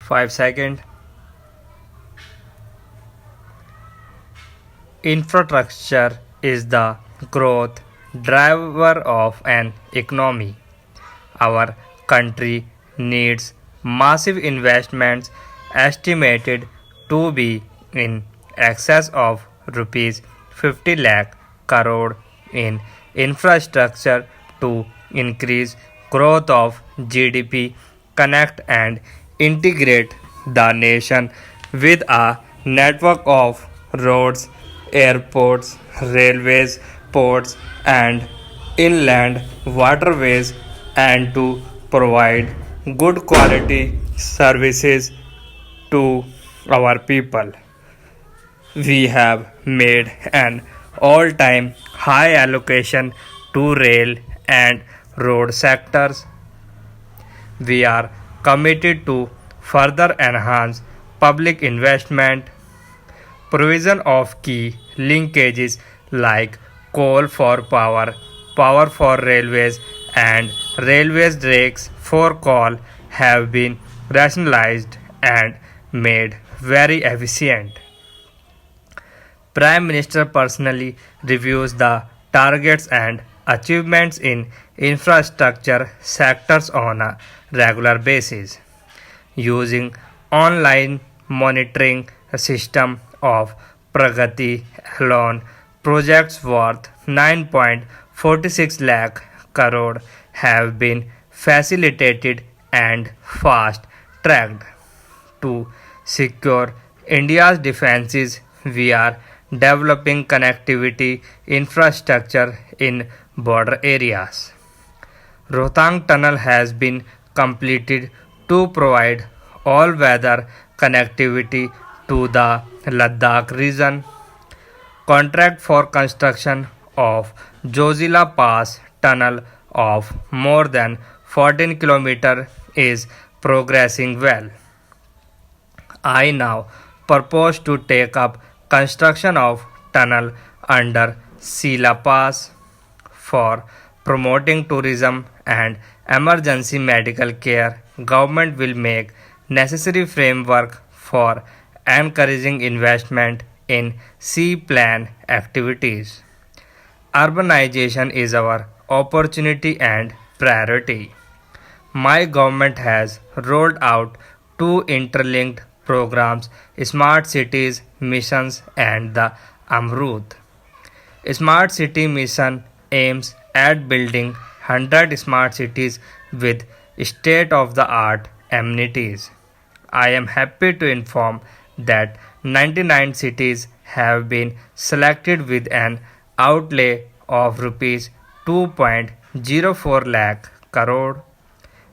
5 seconds. Infrastructure is the growth driver of an economy. Our country needs massive investments estimated to be in excess of rupees 50 lakh crore in infrastructure to increase growth of GDP, connect and integrate the nation with a network of roads, airports, railways, ports, and inland waterways, and to provide good quality services to our people. We have made an all time high allocation to rail and road sectors. We are committed to further enhance public investment, provision of key linkages like coal for power, power for railways, and railways rakes for coal have been rationalized and made very efficient. Prime Minister personally reviews the targets and achievements in infrastructure sectors on a regular basis using online monitoring system of Pragati alone. Projects worth 9.46 lakh crore have been facilitated and fast tracked to secure India's defenses. We are developing connectivity infrastructure in border areas. Rohtang Tunnel has been completed to provide all weather connectivity to the Ladakh region. Contract for construction of Jozila Pass Tunnel of more than 14 km is progressing well. I now propose to take up construction of tunnel under Sila Pass for promoting tourism and emergency medical care. Government will make necessary framework for encouraging investment in sea plan activities. Urbanization is our opportunity and priority. My government has rolled out two interlinked programs, Smart Cities Missions and the Amrut. Smart City Mission aims at building 100 smart cities with state of the art amenities. I am happy to inform that 99 cities have been selected with an outlay of rupees 2.04 lakh crore.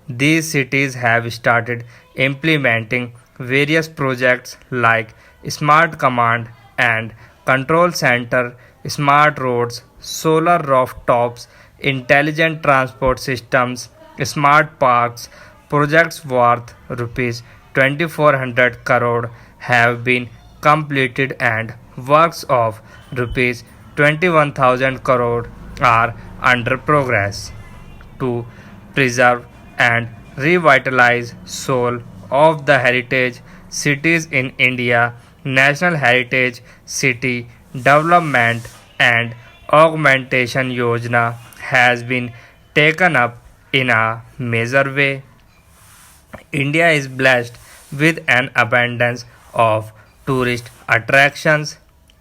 These cities have started implementing various projects like Smart Command and Control Center, Smart Roads, Solar Rooftops, Intelligent Transport Systems, Smart Parks. Projects worth rupees 2400 crore have been completed and works of rupees 21,000 crore are under progress to preserve and revitalize soul of the heritage cities in India. National Heritage City Development and Augmentation Yojana has been taken up in a major way. India is blessed with an abundance of tourist attractions.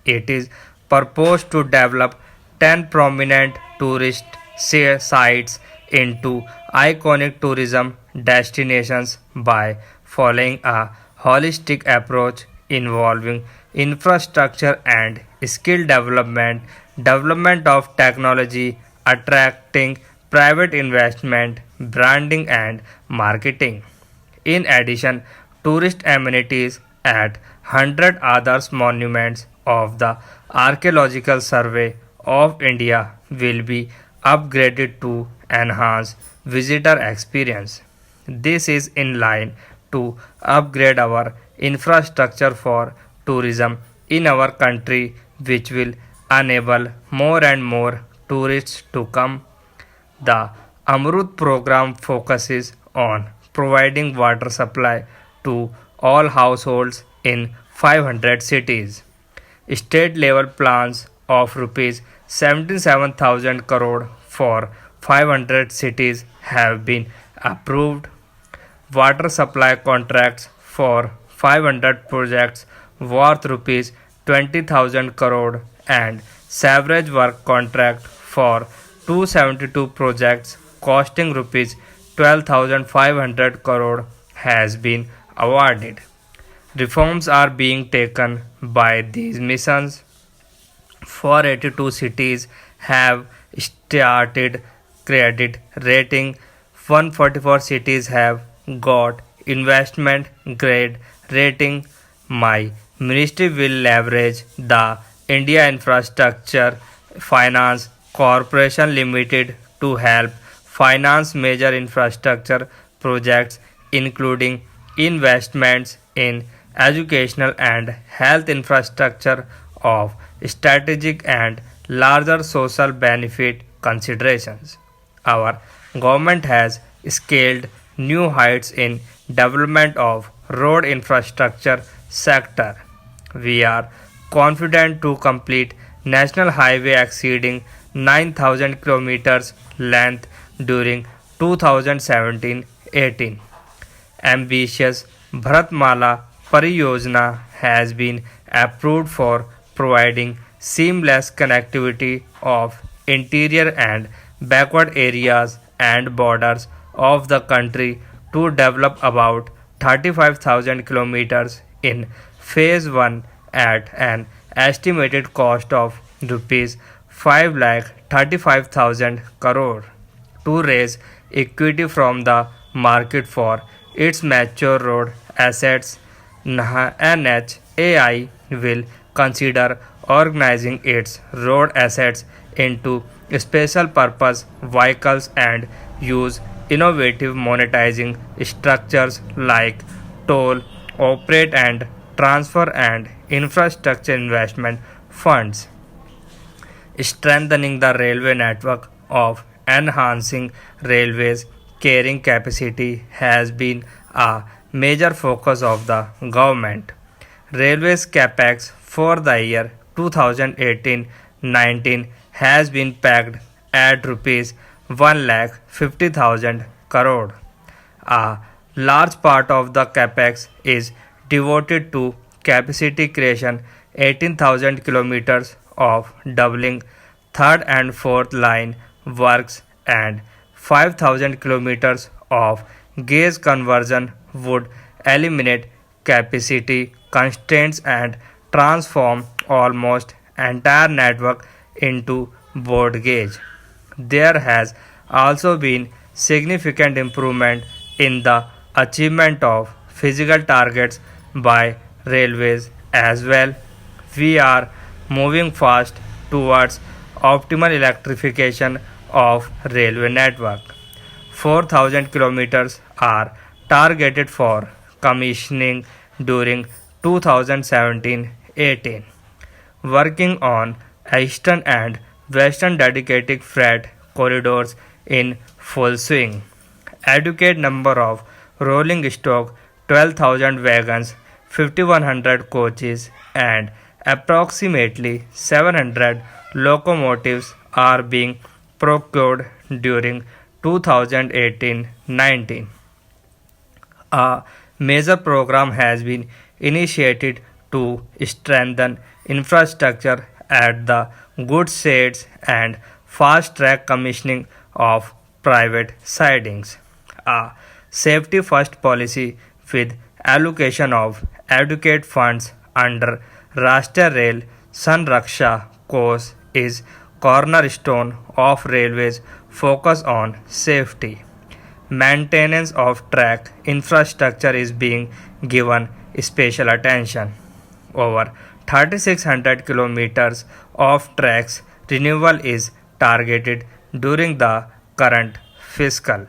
It is proposed to develop 10 prominent tourist sites into iconic tourism destinations by following a holistic approach involving infrastructure and skill development, development of technology, attracting private investment, branding, and marketing. In addition, tourist amenities at 100 other monuments of the Archaeological Survey of India will be upgraded to enhance visitor experience. This is in line to upgrade our infrastructure for tourism in our country, which will enable more and more tourists to come. The Amrut program focuses on providing water supply to all households in 500 cities. State level plans of rupees 77,000 crore for 500 cities have been approved. Water supply contracts for 500 projects worth rupees 20,000 crore and sewerage work contract for 272 projects costing rupees 12,500 crore has been awarded. Reforms are being taken by these missions. 482 cities have started credit rating. 144 cities have got investment grade rating. My ministry will leverage the India Infrastructure Finance Corporation Limited to help finance major infrastructure projects including investments in educational and health infrastructure of strategic and larger social benefit considerations. Our government has scaled new heights in development of road infrastructure sector. We are confident to complete national highway exceeding 9,000 kilometers length during 2017-18. Ambitious Bharatmala Pariyojana has been approved for providing seamless connectivity of interior and backward areas and borders of the country to develop about 35,000 kilometers in phase 1 at an estimated cost of rupees 5,35,000 crore to raise equity from the market for its mature road assets. NHAI will consider organizing its road assets into special purpose vehicles and use innovative monetizing structures like toll, operate and transfer and infrastructure investment funds. Strengthening the railway network of enhancing railways carrying capacity has been a major focus of the government. Railways capex for the year 2018-19 has been pegged at rupees 1,50,000 crore. A large part of the capex is devoted to capacity creation 18,000 kilometers of doubling third and fourth line works and 5,000 kilometers of gauge conversion would eliminate capacity constraints and transform almost entire network into broad gauge. There has also been significant improvement in the achievement of physical targets by railways as well. We are moving fast towards optimal electrification of railway network. 4,000 kilometers are targeted for commissioning during 2017-18. Working on eastern and western dedicated freight corridors in full swing. Adequate number of rolling stock 12,000 wagons, 5,100 coaches and approximately 700 locomotives are being procured during 2018-19. A major program has been initiated to strengthen infrastructure at the goods sheds and fast track commissioning of private sidings. A safety first policy with allocation of adequate funds under Rashtriya Rail Sanraksha Course is cornerstone of railways focus on safety. Maintenance of track infrastructure is being given special attention. Over 3,600 kilometers of tracks renewal is targeted during the current fiscal